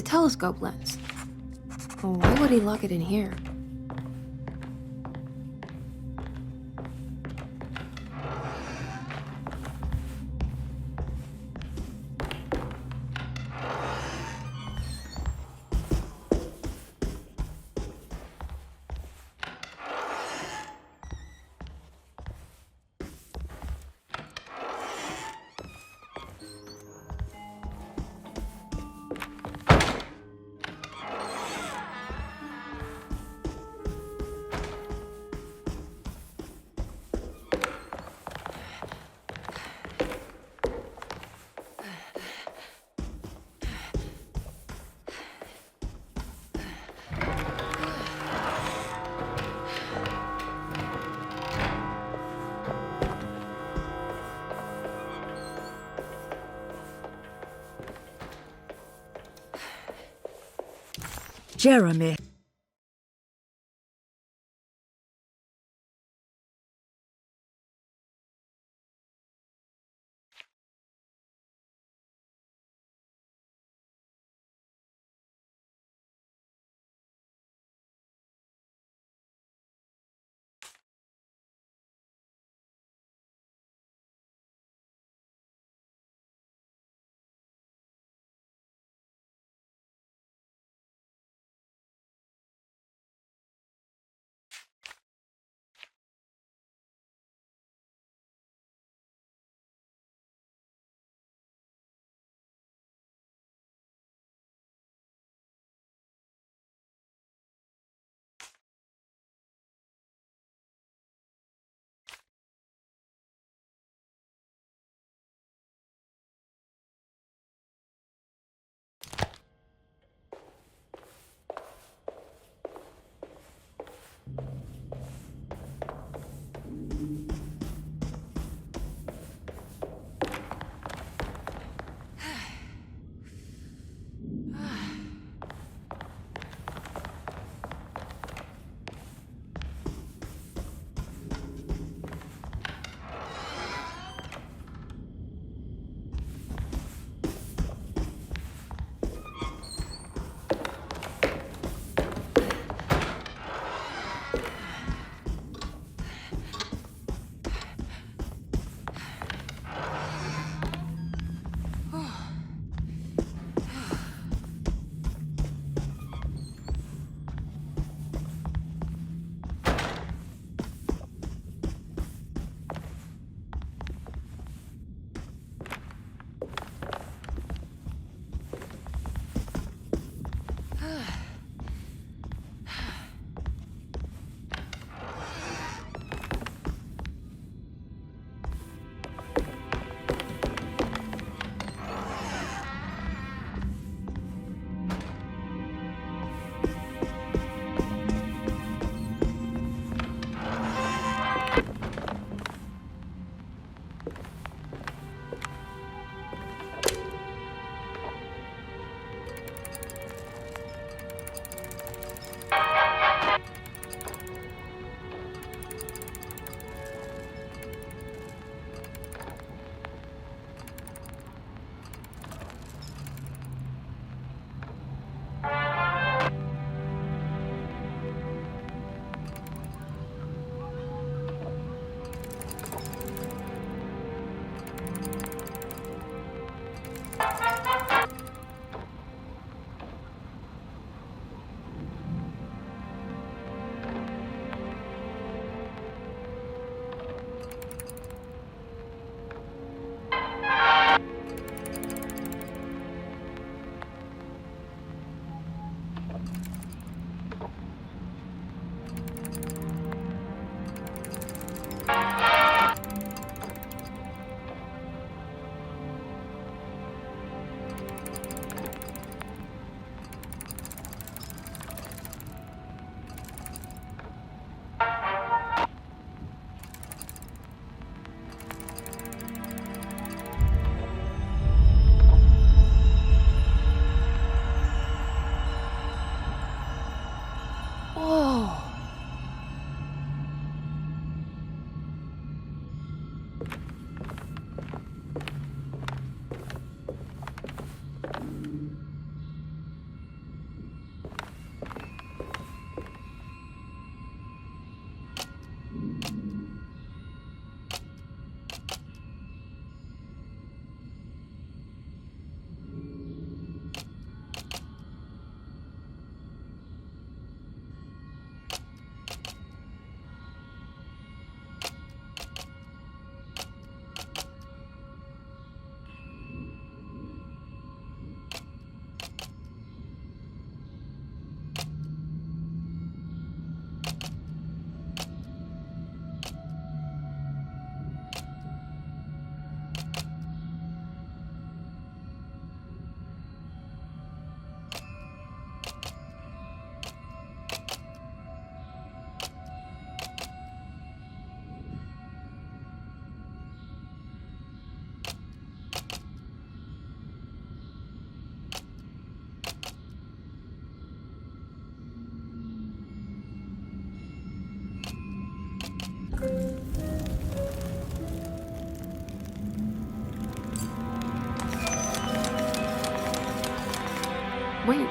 a telescope lens. Why would he lock it in here? Jeremy.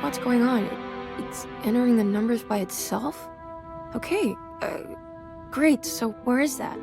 What's going on? It's entering the numbers by itself? Okay, great, so where is that?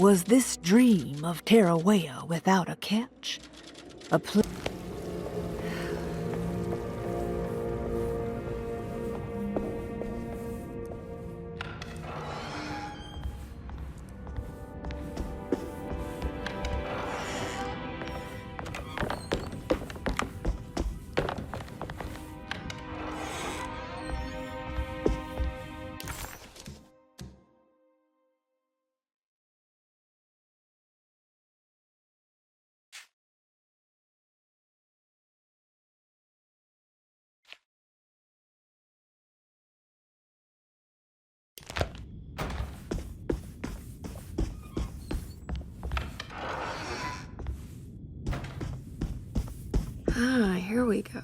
Was this dream of Tarawea without a catch? A Ah, here we go.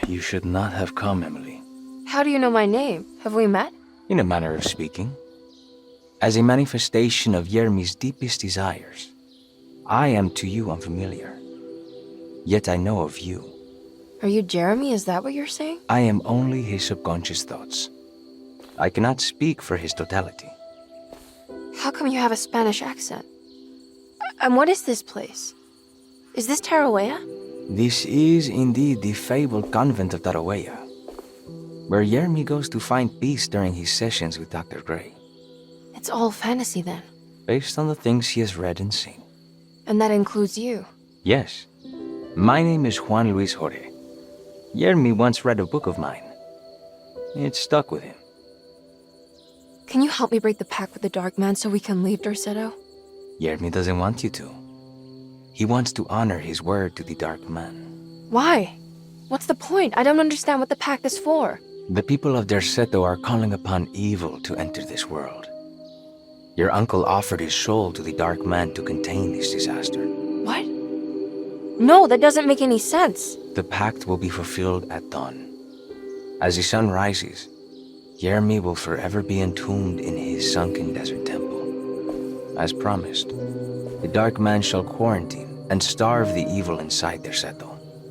You should not have come, Emily. How do you know my name? Have we met? In a manner of speaking. As a manifestation of Yermi's deepest desires, I am to you unfamiliar. Yet I know of you. Are you Jeremy? Is that what you're saying? I am only his subconscious thoughts. I cannot speak for his totality. How come you have a Spanish accent? And what is this place? Is this Tarawea? This is indeed the fabled convent of Tarawea, where Yermi goes to find peace during his sessions with Dr. Gray. It's all fantasy then. Based on the things he has read and seen. And that includes you. Yes. My name is Juan Luis Jorge. Yermi once read a book of mine. It stuck with him. Can you help me break the pact with the Dark Man so we can leave Dorsetto? Yermi doesn't want you to. He wants to honor his word to the Dark Man. Why? What's the point? I don't understand what the pact is for. The people of Dorsetto are calling upon evil to enter this world. Your uncle offered his soul to the Dark Man to contain this disaster. What? No, that doesn't make any sense. The pact will be fulfilled at dawn. As the sun rises, Yermi will forever be entombed in his sunken desert temple. As promised, the Dark Man shall quarantine and starve the evil inside Dorsetto.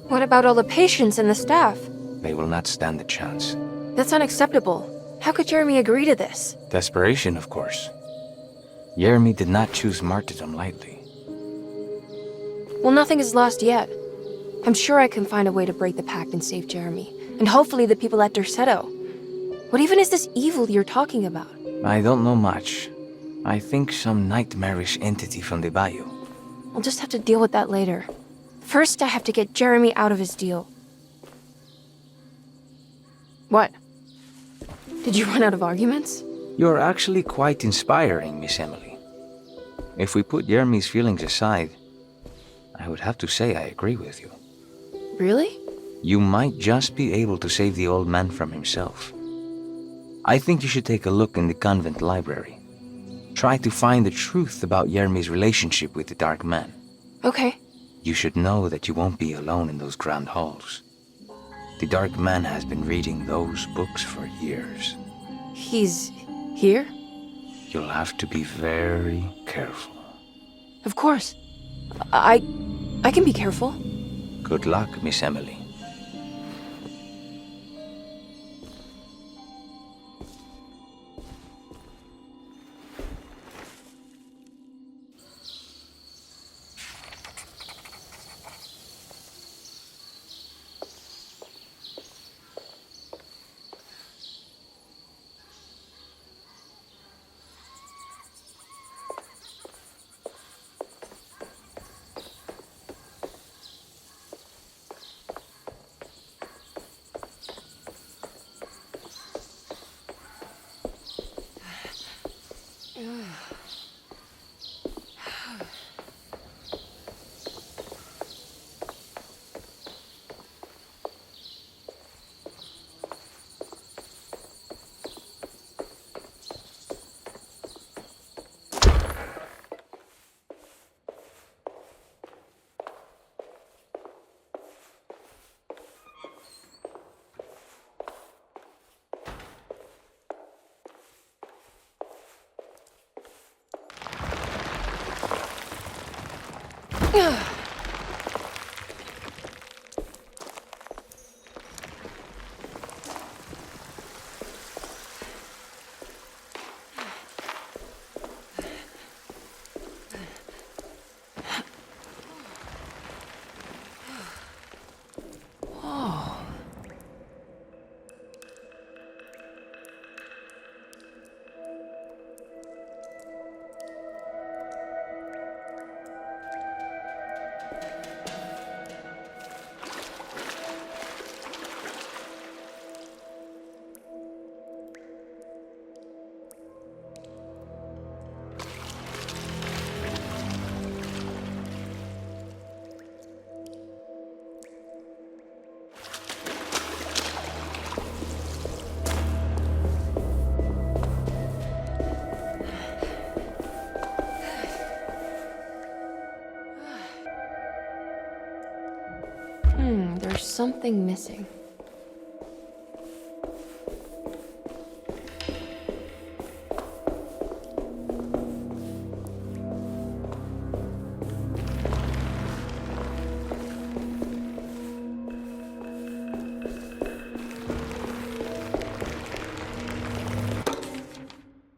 What about all the patients and the staff? They will not stand a chance. That's unacceptable. How could Jeremy agree to this? Desperation, of course. Yermi did not choose martyrdom lightly. Well, nothing is lost yet. I'm sure I can find a way to break the pact and save Jeremy. And hopefully the people at Dorsetto. What even is this evil you're talking about? I don't know much. I think some nightmarish entity from the bayou. I'll just have to deal with that later. First, I have to get Jeremy out of his deal. What? Did you run out of arguments? You're actually quite inspiring, Miss Emily. If we put Yermi's feelings aside, I would have to say I agree with you. Really? You might just be able to save the old man from himself. I think you should take a look in the convent library. Try to find the truth about Yermi's relationship with the Dark Man. Okay. You should know that you won't be alone in those grand halls. The Dark Man has been reading those books for years. He's here? You'll have to be very careful. Of course. I can be careful. Good luck, Miss Emily. something missing.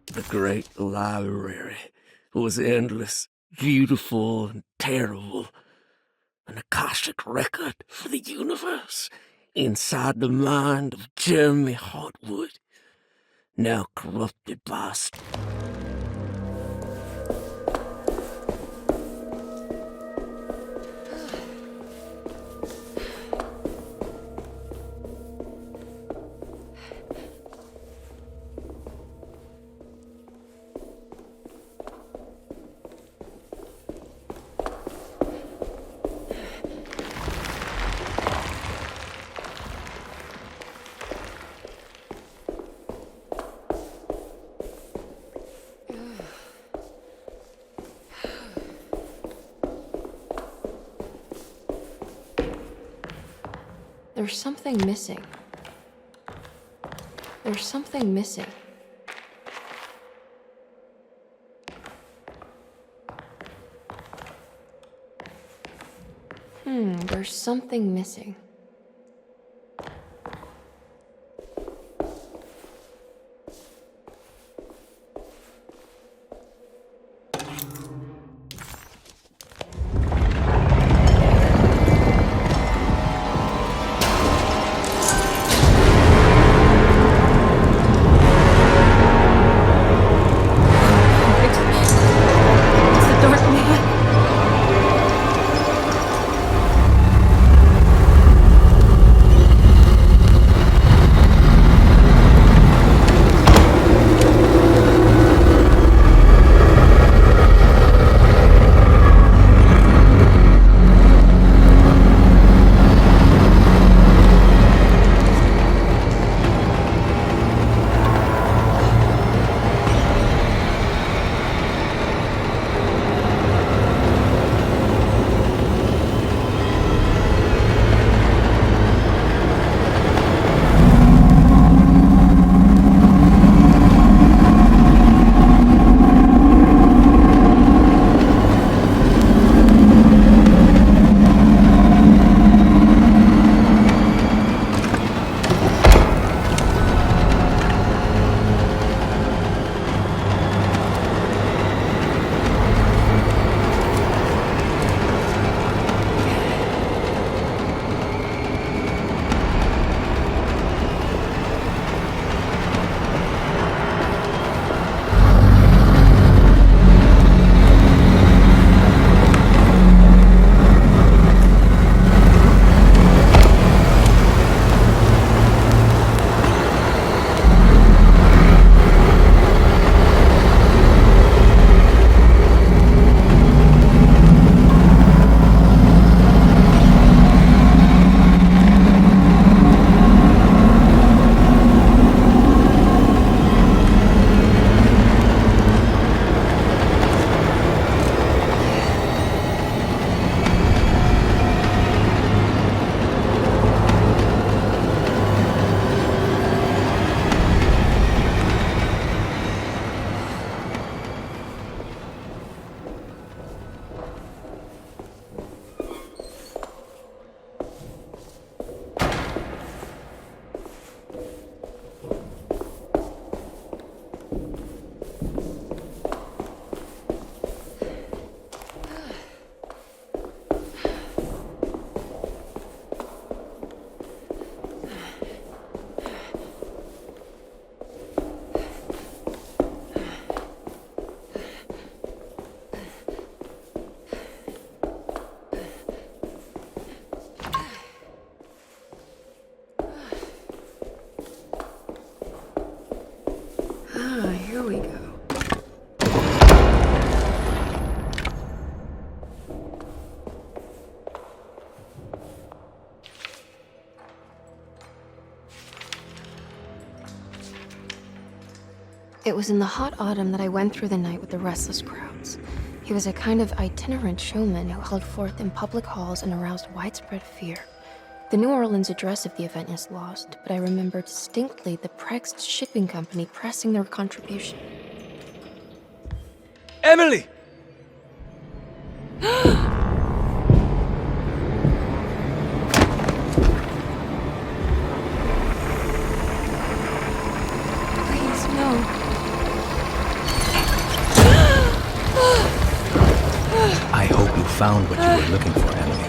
The great library was endless, beautiful, and terrible. An Akashic record for the universe inside the mind of Jeremy Hartwood, now corrupted by There's something missing. There's something missing. There's something missing. Here we go. It was in the hot autumn that I went through the night with the restless crowds. He was a kind of itinerant showman who held forth in public halls and aroused widespread fear. The New Orleans address of the event is lost, but I remember distinctly the Prext shipping company pressing their contribution. Emily! Please, no. I hope you found what you were looking for, Emily.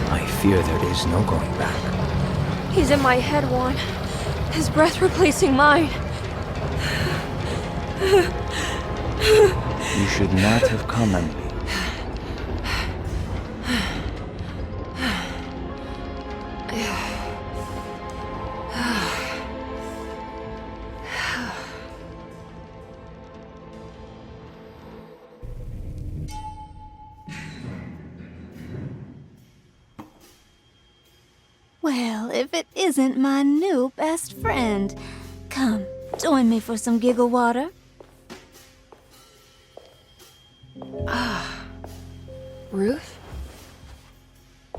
I fear there is no going back. He's in my head, Juan. His breath replacing mine. You should not have come, Emily. Well, if it isn't my new best friend. Come, join me for some giggle water. Ruth?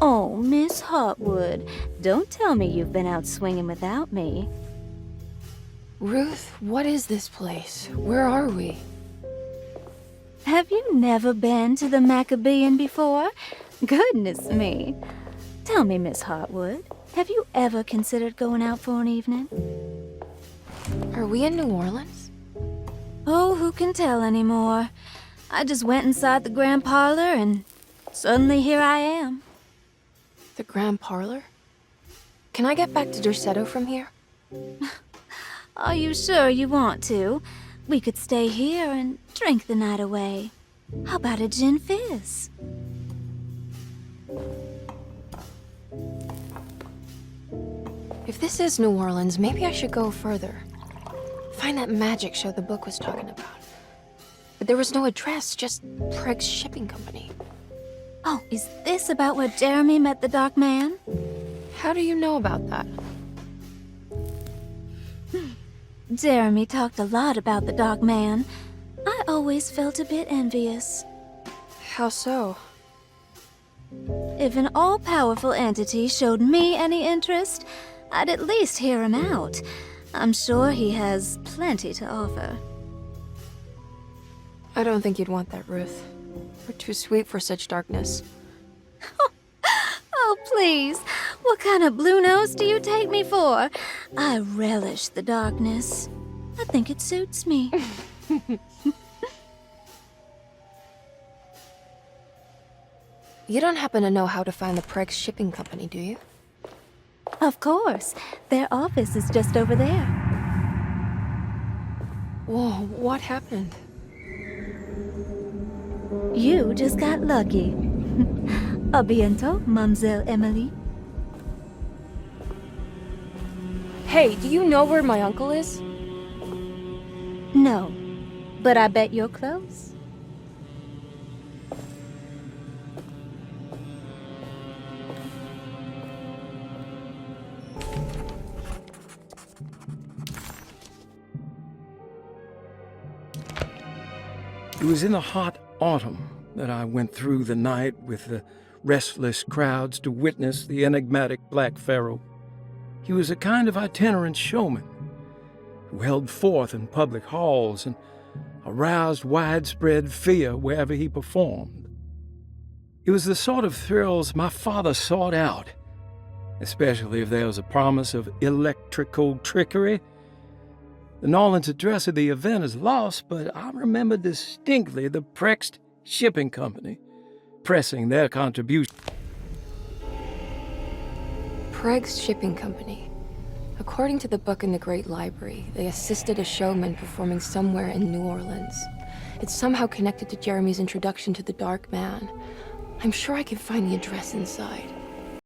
Oh, Miss Hartwood, don't tell me you've been out swinging without me. Ruth, what is this place? Where are we? Have you never been to the Maccabean before? Goodness me. Tell me, Miss Hartwood, have you ever considered going out for an evening? Are we in New Orleans? Oh, who can tell anymore? I just went inside the grand parlor and suddenly here I am. The Grand Parlor? Can I get back to Derceto from here? Are you sure you want to? We could stay here and drink the night away. How about a gin fizz? If this is New Orleans, maybe I should go further. Find that magic show the book was talking about. But there was no address, just Prext Shipping Company. Oh, is this about where Jeremy met the Dark Man? How do you know about that? Jeremy talked a lot about the Dark Man. I always felt a bit envious. How so? If an all-powerful entity showed me any interest, I'd at least hear him out. I'm sure he has plenty to offer. I don't think you'd want that, Ruth. We're too sweet for such darkness. Oh, please. What kind of blue nose do you take me for? I relish the darkness. I think it suits me. You don't happen to know how to find the Prext Shipping Company, do you? Of course. Their office is just over there. Whoa, what happened? You just got lucky. A bientôt, Mademoiselle Emily. Hey, do you know where my uncle is? No, but I bet you're close. It was in the hot autumn that I went through the night with the restless crowds to witness the enigmatic Black Pharaoh. He was a kind of itinerant showman who held forth in public halls and aroused widespread fear wherever he performed. It was the sort of thrills my father sought out, especially if there was a promise of electrical trickery. The Nolan's address of the event is lost, but I remember distinctly the Prext Shipping Company pressing their contribution. Prext Shipping Company. According to the book in the Great Library, they assisted a showman performing somewhere in New Orleans. It's somehow connected to Jeremy's introduction to the Dark Man. I'm sure I can find the address inside.